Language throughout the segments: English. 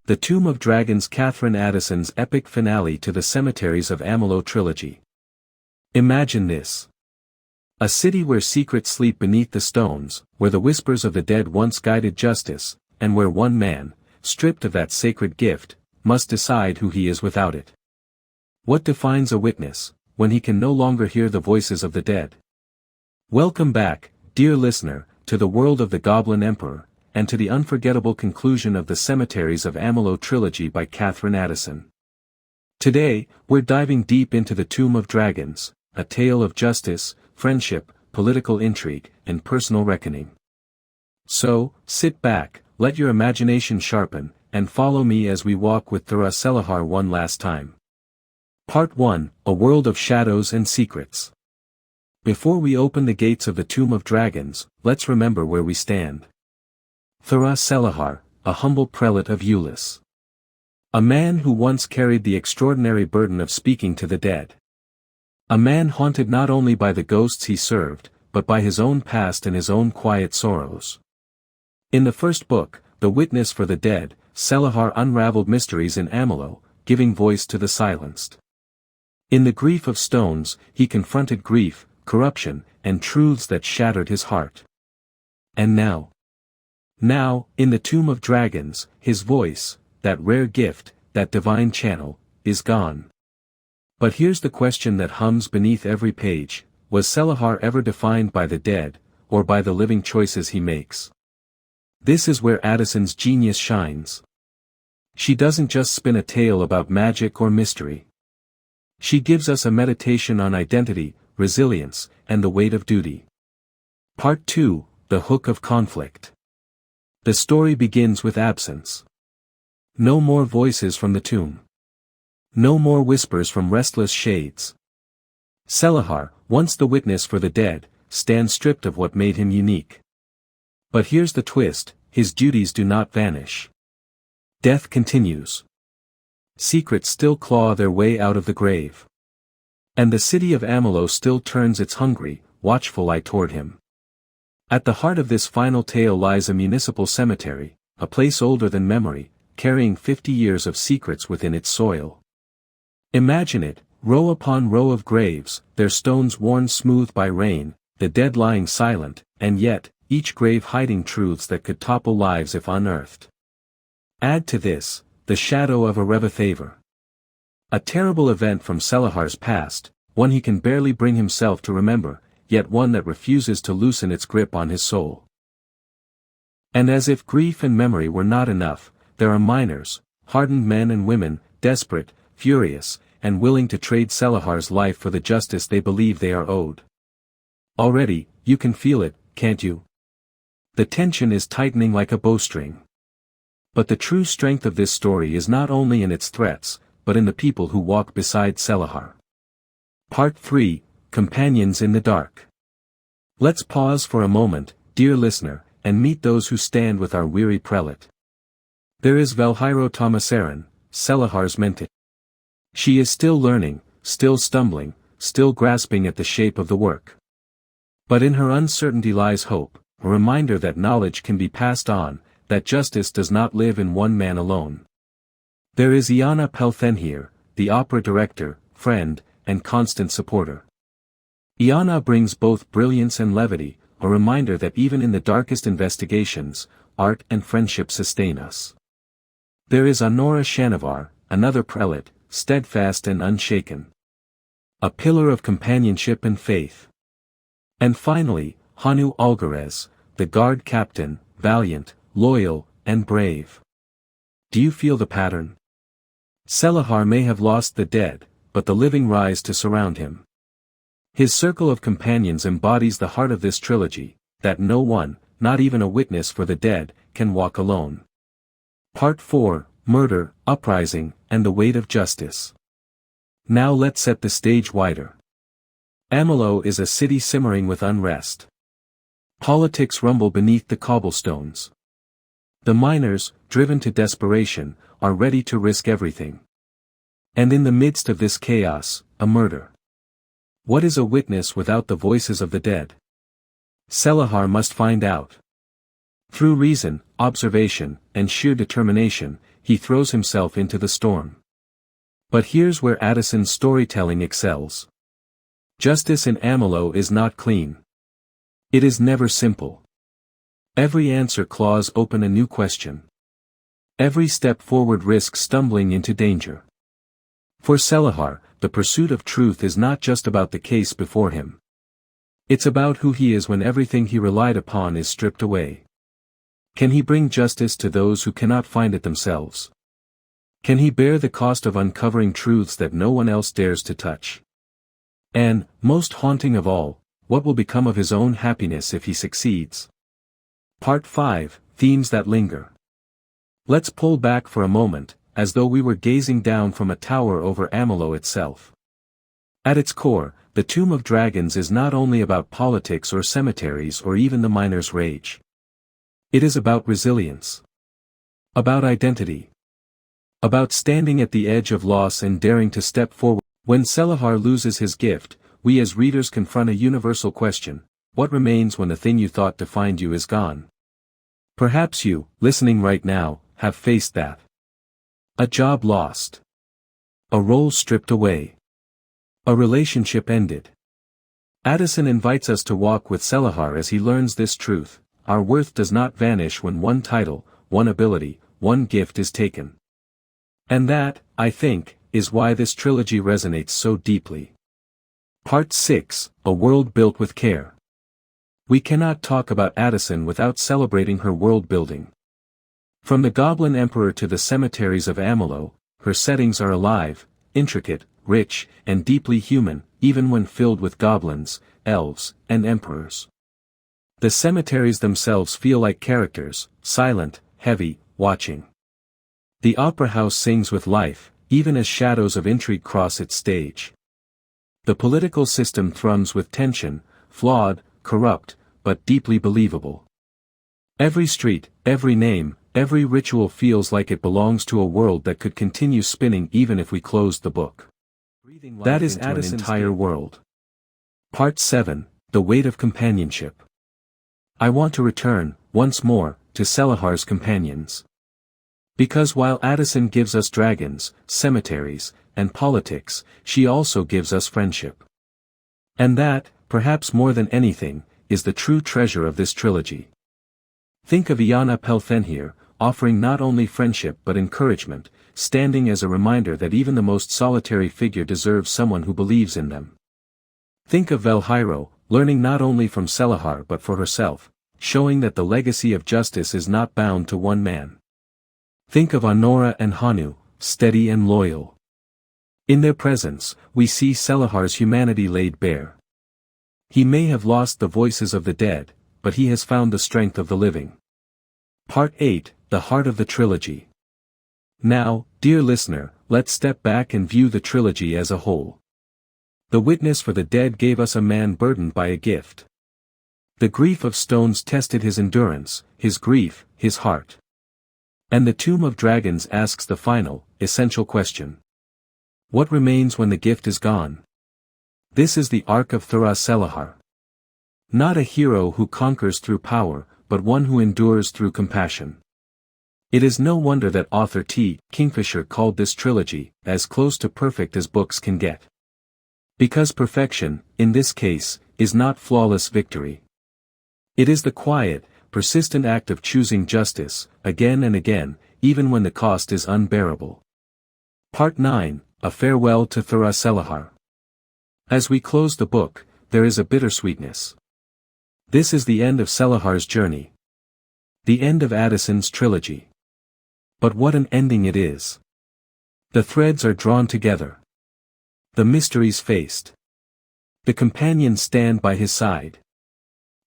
The Tomb of Dragons, Katherine Addison's epic finale to the Cemeteries of Amalo Trilogy. Imagine this. A city where secrets sleep beneath the stones, where the whispers of the dead once guided justice, and where one man, stripped of that sacred gift, must decide who he is without it. What defines a witness, when he can no longer hear the voices of the dead? Welcome back, dear listener, to the world of the Goblin Emperor, and to the unforgettable conclusion of the Cemeteries of Amalo Trilogy by Katherine Addison. Today, we're diving deep into the Tomb of Dragons, a tale of justice, friendship, political intrigue, and personal reckoning. So, sit back, let your imagination sharpen, and follow me as we walk with Thara Celehar one last time. Part 1, A World of Shadows and Secrets. Before we open the gates of the Tomb of Dragons, let's remember where we stand. Thara Celehar, a humble prelate of Ulyss. A man who once carried the extraordinary burden of speaking to the dead. A man haunted not only by the ghosts he served, but by his own past and his own quiet sorrows. In the first book, The Witness for the Dead, Celehar unraveled mysteries in Amalo, giving voice to the silenced. In The Grief of Stones, he confronted grief, corruption, and truths that shattered his heart. And now, in the Tomb of Dragons, his voice, that rare gift, that divine channel, is gone. But here's the question that hums beneath every page: was Celehar ever defined by the dead, or by the living choices he makes? This is where Addison's genius shines. She doesn't just spin a tale about magic or mystery. She gives us a meditation on identity, resilience, and the weight of duty. Part 2, The Hook of Conflict. The story begins with absence. No more voices from the tomb. No more whispers from restless shades. Celehar, once the witness for the dead, stands stripped of what made him unique. But here's the twist: his duties do not vanish. Death continues. Secrets still claw their way out of the grave. And the city of Amalo still turns its hungry, watchful eye toward him. At the heart of this final tale lies a municipal cemetery, a place older than memory, carrying 50 years of secrets within its soil. Imagine it, row upon row of graves, their stones worn smooth by rain, the dead lying silent, and yet, each grave hiding truths that could topple lives if unearthed. Add to this, the shadow of a revathaver. A terrible event from Celehar's past, one he can barely bring himself to remember, yet one that refuses to loosen its grip on his soul. And as if grief and memory were not enough, there are miners, hardened men and women, desperate, furious, and willing to trade Celehar's life for the justice they believe they are owed. Already, you can feel it, can't you? The tension is tightening like a bowstring. But the true strength of this story is not only in its threats, but in the people who walk beside Celehar. Part 3, Companions in the Dark. Let's pause for a moment, dear listener, and meet those who stand with our weary prelate. There is Velhyro Thomasaran, Celehar's mentor. She is still learning, still stumbling, still grasping at the shape of the work. But in her uncertainty lies hope, a reminder that knowledge can be passed on, that justice does not live in one man alone. There is Iana Pelthenhir, the opera director, friend, and constant supporter. Iana brings both brilliance and levity, a reminder that even in the darkest investigations, art and friendship sustain us. There is Honora Shanavar, another prelate, steadfast and unshaken. A pillar of companionship and faith. And finally, Hanu Algarez, the guard captain, valiant, loyal, and brave. Do you feel the pattern? Celehar may have lost the dead, but the living rise to surround him. His circle of companions embodies the heart of this trilogy, that no one, not even a witness for the dead, can walk alone. Part 4, Murder, Uprising, and the Weight of Justice. Now let's set the stage wider. Amalo is a city simmering with unrest. Politics rumble beneath the cobblestones. The miners, driven to desperation, are ready to risk everything. And in the midst of this chaos, a murder. What is a witness without the voices of the dead? Celehar must find out. Through reason, observation, and sheer determination, he throws himself into the storm. But here's where Addison's storytelling excels. Justice in Amalo is not clean. It is never simple. Every answer clause opens a new question. Every step forward risks stumbling into danger. For Celehar, the pursuit of truth is not just about the case before him. It's about who he is when everything he relied upon is stripped away. Can he bring justice to those who cannot find it themselves? Can he bear the cost of uncovering truths that no one else dares to touch? And, most haunting of all, what will become of his own happiness if he succeeds? Part 5, Themes that Linger. Let's pull back for a moment, as though we were gazing down from a tower over Amalo itself. At its core, the Tomb of Dragons is not only about politics or cemeteries or even the miner's rage. It is about resilience. About identity. About standing at the edge of loss and daring to step forward. When Celehar loses his gift, we as readers confront a universal question: what remains when the thing you thought defined you is gone? Perhaps you, listening right now, have faced that. A job lost. A role stripped away. A relationship ended. Addison invites us to walk with Celehar as he learns this truth: our worth does not vanish when one title, one ability, one gift is taken. And that, I think, is why this trilogy resonates so deeply. Part 6, A World Built with Care. We cannot talk about Addison without celebrating her world building. From the Goblin Emperor to the Cemeteries of Amalo, her settings are alive, intricate, rich, and deeply human, even when filled with goblins, elves, and emperors. The cemeteries themselves feel like characters, silent, heavy, watching. The opera house sings with life, even as shadows of intrigue cross its stage. The political system thrums with tension, flawed, corrupt, but deeply believable. Every street, every name, every ritual feels like it belongs to a world that could continue spinning even if we closed the book. That is Addison's entire world. Part 7, The Weight of Companionship. I want to return, once more, to Celehar's companions. Because while Addison gives us dragons, cemeteries, and politics, she also gives us friendship. And that, perhaps more than anything, is the true treasure of this trilogy. Think of Iana Pelfenhir, offering not only friendship but encouragement, standing as a reminder that even the most solitary figure deserves someone who believes in them. Think of Velhyro, learning not only from Celehar but for herself, showing that the legacy of justice is not bound to one man. Think of Honora and Hanu, steady and loyal. In their presence, we see Celehar's humanity laid bare. He may have lost the voices of the dead, but he has found the strength of the living. Part 8, The Heart of the Trilogy. Now, dear listener, let's step back and view the trilogy as a whole. The Witness for the Dead gave us a man burdened by a gift. The Grief of Stones tested his endurance, his grief, his heart. And the Tomb of Dragons asks the final, essential question. What remains when the gift is gone? This is the arc of Thara Celehar. Not a hero who conquers through power, but one who endures through compassion. It is no wonder that author T. Kingfisher called this trilogy, as close to perfect as books can get. Because perfection, in this case, is not flawless victory. It is the quiet, persistent act of choosing justice, again and again, even when the cost is unbearable. Part 9, A Farewell to Thara Celehar. As we close the book, there is a bittersweetness. This is the end of Celehar's journey. The end of Addison's trilogy. But what an ending it is. The threads are drawn together. The mysteries faced. The companions stand by his side.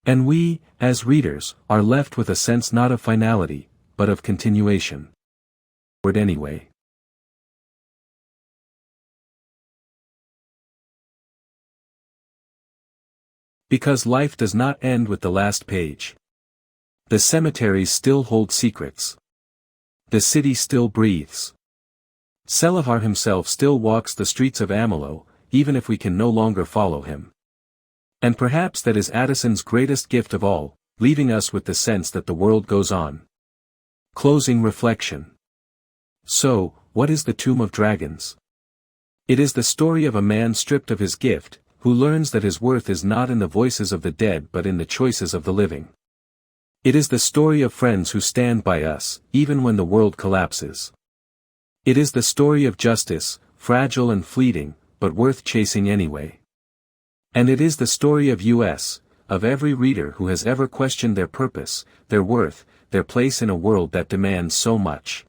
And we, as readers, are left with a sense not of finality, but of continuation. Word anyway. Because life does not end with the last page. The cemeteries still hold secrets. The city still breathes. Celehar himself still walks the streets of Amalo, even if we can no longer follow him. And perhaps that is Addison's greatest gift of all, leaving us with the sense that the world goes on. Closing reflection. So, what is the Tomb of Dragons? It is the story of a man stripped of his gift, who learns that his worth is not in the voices of the dead but in the choices of the living. It is the story of friends who stand by us, even when the world collapses. It is the story of justice, fragile and fleeting, but worth chasing anyway. And it is the story of us, of every reader who has ever questioned their purpose, their worth, their place in a world that demands so much.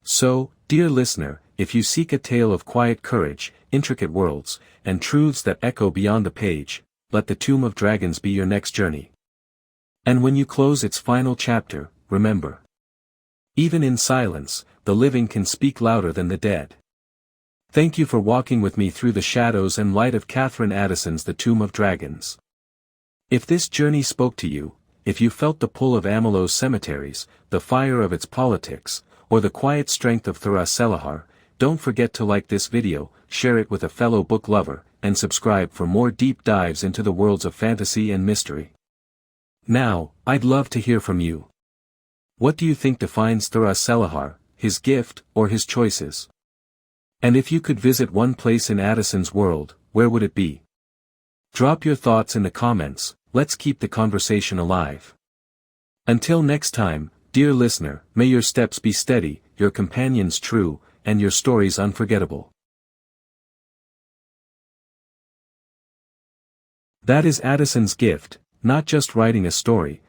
So, dear listener, if you seek a tale of quiet courage, intricate worlds, and truths that echo beyond the page, let the Tomb of Dragons be your next journey. And when you close its final chapter, remember. Even in silence, the living can speak louder than the dead. Thank you for walking with me through the shadows and light of Katherine Addison's The Tomb of Dragons. If this journey spoke to you, if you felt the pull of Amalo's cemeteries, the fire of its politics, or the quiet strength of Thara Celehar, don't forget to like this video, share it with a fellow book lover, and subscribe for more deep dives into the worlds of fantasy and mystery. Now, I'd love to hear from you. What do you think defines Thara Celehar, his gift, or his choices? And if you could visit one place in Addison's world, where would it be? Drop your thoughts in the comments, let's keep the conversation alive. Until next time, dear listener, may your steps be steady, your companions true, and your stories unforgettable. That is Addison's gift, not just writing a story,